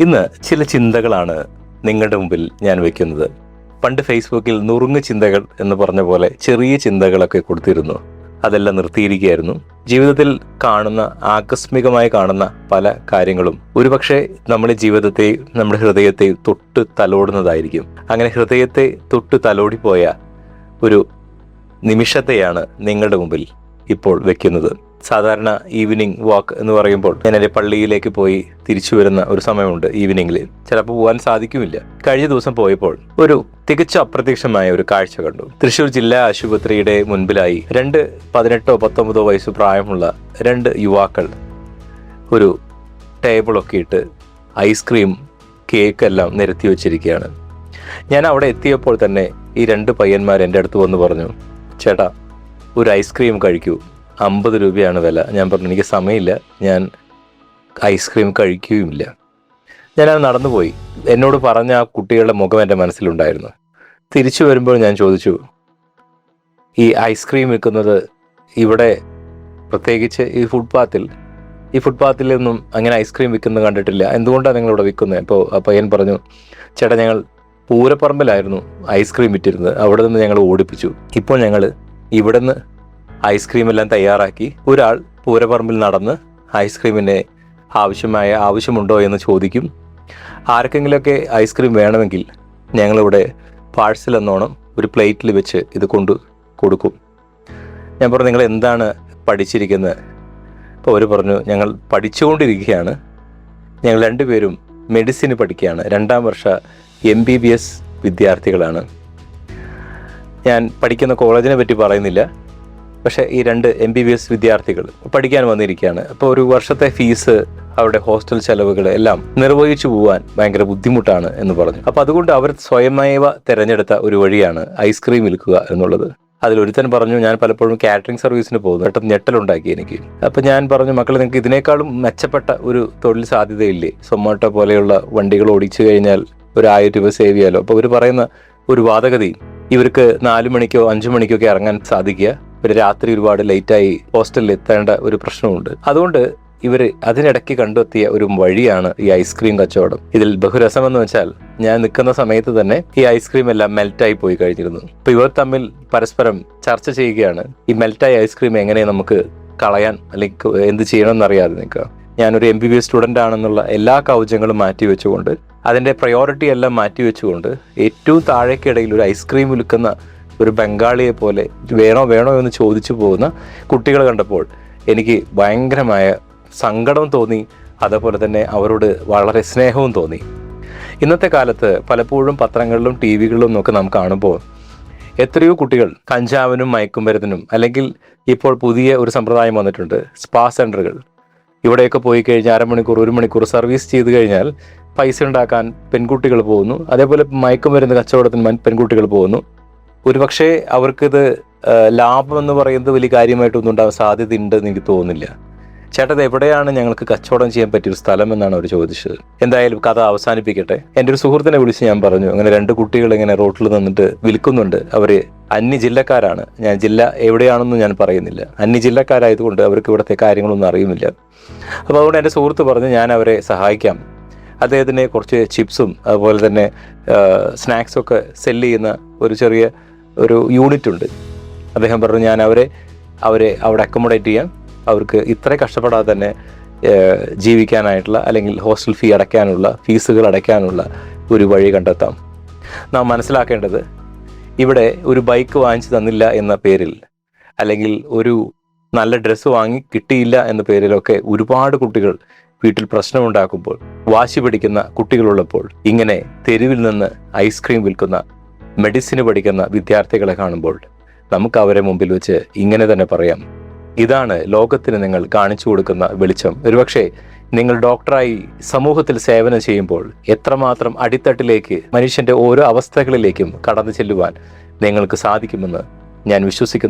ഇന്ന് ചില ചിന്തകളാണ് നിങ്ങളുടെ മുമ്പിൽ ഞാൻ വെക്കുന്നത്. പണ്ട് ഫേസ്ബുക്കിൽ നുറുങ്ങ് ചിന്തകൾ എന്ന് പറഞ്ഞ പോലെ ചെറിയ ചിന്തകളൊക്കെ കൊടുത്തിരുന്നു. അതെല്ലാം നിർത്തിയിരിക്കുകയായിരുന്നു. ജീവിതത്തിൽ കാണുന്ന ആകസ്മികമായി കാണുന്ന പല കാര്യങ്ങളും ഒരുപക്ഷെ നമ്മുടെ ജീവിതത്തെയും നമ്മുടെ ഹൃദയത്തെയും തൊട്ട് തലോടുന്നതായിരിക്കും. അങ്ങനെ ഹൃദയത്തെ തൊട്ട് തലോടിപ്പോയ ഒരു നിമിഷത്തെയാണ് നിങ്ങളുടെ മുമ്പിൽ ഇപ്പോൾ വെക്കുന്നത്. സാധാരണ ഈവനിങ് വാക്ക് എന്ന് പറയുമ്പോൾ ഞാൻ എൻ്റെ പള്ളിയിലേക്ക് പോയി തിരിച്ചു വരുന്ന ഒരു സമയമുണ്ട്. ഈവനിങ്ങിൽ ചിലപ്പോൾ പോകാൻ സാധിക്കുമില്ല. കഴിഞ്ഞ ദിവസം പോയപ്പോൾ ഒരു തികച്ചും അപ്രത്യക്ഷമായ ഒരു കാഴ്ച കണ്ടു. തൃശ്ശൂർ ജില്ലാ ആശുപത്രിയുടെ മുൻപിലായി 18-19 വയസ്സ് പ്രായമുള്ള 2 യുവാക്കൾ ഒരു ടേബിളൊക്കെ ഇട്ട് ഐസ്ക്രീം, കേക്ക് എല്ലാം നിരത്തി വെച്ചിരിക്കുകയാണ്. ഞാൻ അവിടെ എത്തിയപ്പോൾ തന്നെ ഈ 2 പയ്യന്മാർ എൻ്റെ അടുത്ത് വന്ന് പറഞ്ഞു, ചേട്ടാ ഒരു ഐസ്ക്രീം കഴിക്കൂ, 50 രൂപയാണ് വില. ഞാൻ പറഞ്ഞു എനിക്ക് സമയമില്ല, ഞാൻ ഐസ്ക്രീം കഴിക്കുകയുമില്ല. ഞാനത് നടന്നുപോയി. എന്നോട് പറഞ്ഞ ആ കുട്ടികളുടെ മുഖം എൻ്റെ മനസ്സിലുണ്ടായിരുന്നു. തിരിച്ചു വരുമ്പോൾ ഞാൻ ചോദിച്ചു, ഈ ഐസ്ക്രീം വിൽക്കുന്നത് ഇവിടെ പ്രത്യേകിച്ച് ഈ ഫുട്പാത്തിലൊന്നും അങ്ങനെ ഐസ്ക്രീം വിൽക്കുന്നത് കണ്ടിട്ടില്ല, എന്തുകൊണ്ടാണ് നിങ്ങളിവിടെ വിൽക്കുന്നത്? അപ്പോൾ ആ പയ്യൻ പറഞ്ഞു, ചേട്ടാ ഞങ്ങൾ പൂരപ്പറമ്പിലായിരുന്നു ഐസ്ക്രീം വിറ്റിരുന്നത്, അവിടെ നിന്ന് ഞങ്ങൾ ഓടിപ്പിച്ചു. ഇപ്പോൾ ഞങ്ങൾ ഇവിടെ നിന്ന് ഐസ്ക്രീം എല്ലാം തയ്യാറാക്കി ഒരാൾ പൂരപ്പറമ്പിൽ നടന്ന് ഐസ്ക്രീമിൻ്റെ ആവശ്യമുണ്ടോ എന്ന് ചോദിക്കും. ആർക്കെങ്കിലുമൊക്കെ ഐസ്ക്രീം വേണമെങ്കിൽ ഞങ്ങളിവിടെ പാഴ്സൽ എന്നോണം ഒരു പ്ലേറ്റിൽ വെച്ച് ഇത് കൊടുക്കും. ഞാൻ പറഞ്ഞു, നിങ്ങൾ എന്താണ് പഠിച്ചിരിക്കുന്നത്? അപ്പോൾ അവർ പറഞ്ഞു, ഞങ്ങൾ പഠിച്ചുകൊണ്ടിരിക്കുകയാണ്, ഞങ്ങൾ 2 പേരും മെഡിസിന് പഠിക്കുകയാണ്, 2ാം വർഷ MBBS വിദ്യാർത്ഥികളാണ്. ഞാൻ പഠിക്കുന്ന കോളേജിനെ പറ്റി പറയുന്നില്ല, പക്ഷേ ഈ 2 MBBS വിദ്യാർത്ഥികൾ പഠിക്കാൻ വന്നിരിക്കുകയാണ്. അപ്പോൾ ഒരു വർഷത്തെ ഫീസ്, അവരുടെ ഹോസ്റ്റൽ ചെലവുകൾ എല്ലാം നിർവഹിച്ചു പോകാൻ ഭയങ്കര ബുദ്ധിമുട്ടാണ് എന്ന് പറഞ്ഞു. അപ്പോൾ അതുകൊണ്ട് അവർ സ്വയമേവ തിരഞ്ഞെടുത്ത ഒരു വഴിയാണ് ഐസ്ക്രീം വിൽക്കുക എന്നുള്ളത്. അതിലൊരുത്തൻ പറഞ്ഞു, ഞാൻ പലപ്പോഴും കാറ്ററിംഗ് സർവീസിന് പോകുന്നു, പെട്ടെന്ന് ഞെട്ടലുണ്ടാക്കി എനിക്ക്. അപ്പം ഞാൻ പറഞ്ഞു, മക്കളെ നിങ്ങൾക്ക് ഇതിനേക്കാളും മെച്ചപ്പെട്ട ഒരു തൊഴിൽ സാധ്യതയില്ലേ? സൊമാറ്റോ പോലെയുള്ള വണ്ടികൾ ഓടിച്ചു കഴിഞ്ഞാൽ ഒരു 1000 രൂപ സേവ് ചെയ്യാലോ. അപ്പോൾ അവർ പറയുന്ന ഒരു വാദഗതി, ഇവർക്ക് 4 മണിക്കോ 5 മണിക്കോ ഒക്കെ ഇറങ്ങാൻ സാധിക്കുക, പിന്നെ രാത്രി ഒരുപാട് ലേറ്റായി ഹോസ്റ്റലിൽ എത്തേണ്ട ഒരു പ്രശ്നമുണ്ട്. അതുകൊണ്ട് ഇവർ അതിനിടയ്ക്ക് കണ്ടെത്തിയ ഒരു വഴിയാണ് ഈ ഐസ്ക്രീം കച്ചവടം. ഇതിൽ ബഹുരസമെന്ന് വെച്ചാൽ ഞാൻ നിൽക്കുന്ന സമയത്ത് തന്നെ ഈ ഐസ്ക്രീം എല്ലാം മെൽറ്റായി പോയി കഴിഞ്ഞിരുന്നു. അപ്പോൾ ഇവർ തമ്മിൽ പരസ്പരം ചർച്ച ചെയ്യുകയാണ്, ഈ മെൽറ്റായ ഐസ്ക്രീം എങ്ങനെ നമുക്ക് കളയാൻ അല്ലെങ്കിൽ എന്ത് ചെയ്യണമെന്നറിയാതെ നിൽക്കുക. ഞാനൊരു MBBS സ്റ്റുഡൻ്റ് ആണെന്നുള്ള എല്ലാ കൗചങ്ങളും മാറ്റിവെച്ചുകൊണ്ട്, അതിൻ്റെ പ്രയോറിറ്റി എല്ലാം മാറ്റിവെച്ചുകൊണ്ട്, ഏറ്റവും താഴേക്കിടയിൽ ഒരു ഐസ്ക്രീം വിൽക്കുന്ന ഒരു ബംഗാളിയെ പോലെ വേണോ എന്ന് ചോദിച്ചു പോകുന്ന കുട്ടികൾ കണ്ടപ്പോൾ എനിക്ക് ഭയങ്കരമായ സങ്കടവും തോന്നി. അതേപോലെ തന്നെ അവരോട് വളരെ സ്നേഹവും തോന്നി. ഇന്നത്തെ കാലത്ത് പലപ്പോഴും പത്രങ്ങളിലും TV-കളിലും ഒക്കെ നാം കാണുമ്പോൾ എത്രയോ കുട്ടികൾ കഞ്ചാവിനും മയക്കുമരുന്നിനും, അല്ലെങ്കിൽ ഇപ്പോൾ പുതിയ ഒരു സമ്പ്രദായം വന്നിട്ടുണ്ട്, സ്പാ സെൻ്ററുകൾ. ഇവിടെയൊക്കെ പോയി കഴിഞ്ഞാൽ 1/2 മണിക്കൂർ 1 മണിക്കൂർ സർവീസ് ചെയ്ത് കഴിഞ്ഞാൽ പൈസ ഉണ്ടാക്കാൻ പെൺകുട്ടികൾ പോകുന്നു. അതേപോലെ മയക്കുമരുന്ന് കച്ചവടത്തിന് പെൺകുട്ടികൾ പോകുന്നു. ഒരുപക്ഷെ അവർക്കിത് ലാഭം എന്ന് പറയുന്നത് വലിയ കാര്യമായിട്ടൊന്നും ഉണ്ടാകാൻ സാധ്യതയുണ്ടെന്ന് എനിക്ക് തോന്നുന്നില്ല. ചേട്ടത് എവിടെയാണ് ഞങ്ങൾക്ക് കച്ചവടം ചെയ്യാൻ പറ്റിയൊരു സ്ഥലം എന്നാണ് അവർ ചോദിച്ചത്. എന്തായാലും കഥ അവസാനിപ്പിക്കട്ടെ. എൻ്റെ ഒരു സുഹൃത്തിനെ വിളിച്ച് ഞാൻ പറഞ്ഞു, അങ്ങനെ 2 കുട്ടികൾ ഇങ്ങനെ റോട്ടിൽ നിന്നിട്ട് വിൽക്കുന്നുണ്ട്. അവർ അന്യജില്ലക്കാരാണ്. ഞാൻ ജില്ല എവിടെയാണെന്നും ഞാൻ പറയുന്നില്ല. അന്യജില്ലക്കാരായതുകൊണ്ട് അവർക്ക് ഇവിടുത്തെ കാര്യങ്ങളൊന്നും അറിയുന്നില്ല. അപ്പോൾ അതുകൊണ്ട് എൻ്റെ സുഹൃത്ത് പറഞ്ഞു, ഞാൻ അവരെ സഹായിക്കാം. അദ്ദേഹത്തിന് കുറച്ച് ചിപ്സും അതുപോലെ തന്നെ സ്നാക്സൊക്കെ സെല്ല് ചെയ്യുന്ന ഒരു ചെറിയ യൂണിറ്റ് ഉണ്ട്. അദ്ദേഹം പറഞ്ഞു, ഞാൻ അവരെ അവിടെ അക്കോമഡേറ്റ് ചെയ്യാം, അവർക്ക് ഇത്ര കഷ്ടപ്പെടാതെ തന്നെ ജീവിക്കാനായിട്ടുള്ള, അല്ലെങ്കിൽ ഹോസ്റ്റൽ ഫീ അടയ്ക്കാനുള്ള, ഫീസുകൾ അടയ്ക്കാനുള്ള ഒരു വഴി കണ്ടെത്താം. നാം മനസ്സിലാക്കേണ്ടത്, ഇവിടെ ഒരു ബൈക്ക് വാങ്ങിച്ചു തന്നില്ല എന്ന പേരിൽ, അല്ലെങ്കിൽ ഒരു നല്ല ഡ്രസ്സ് വാങ്ങി കിട്ടിയില്ല എന്ന പേരിലൊക്കെ ഒരുപാട് കുട്ടികൾ വീട്ടിൽ പ്രശ്നമുണ്ടാക്കുമ്പോൾ, വാശി പിടിക്കുന്ന കുട്ടികളുള്ളപ്പോൾ, ഇങ്ങനെ തെരുവിൽ നിന്ന് ഐസ്ക്രീം വിൽക്കുന്ന, മെഡിസിന് പഠിക്കുന്ന വിദ്യാർത്ഥികളെ കാണുമ്പോൾ നമുക്ക് അവരെ മുമ്പിൽ വെച്ച് ഇങ്ങനെ തന്നെ പറയാം, ഇതാണ് ലോകത്തിന് നിങ്ങൾ കാണിച്ചു കൊടുക്കുന്ന വെളിച്ചം. ഒരുപക്ഷെ നിങ്ങൾ ഡോക്ടറായി സമൂഹത്തിൽ സേവനം ചെയ്യുമ്പോൾ എത്രമാത്രം അടിത്തട്ടിലേക്ക്, മനുഷ്യന്റെ ഓരോ അവസ്ഥകളിലേക്കും കടന്നു ചെല്ലുവാൻ നിങ്ങൾക്ക് സാധിക്കുമെന്ന് ഞാൻ വിശ്വസിക്കുന്നു.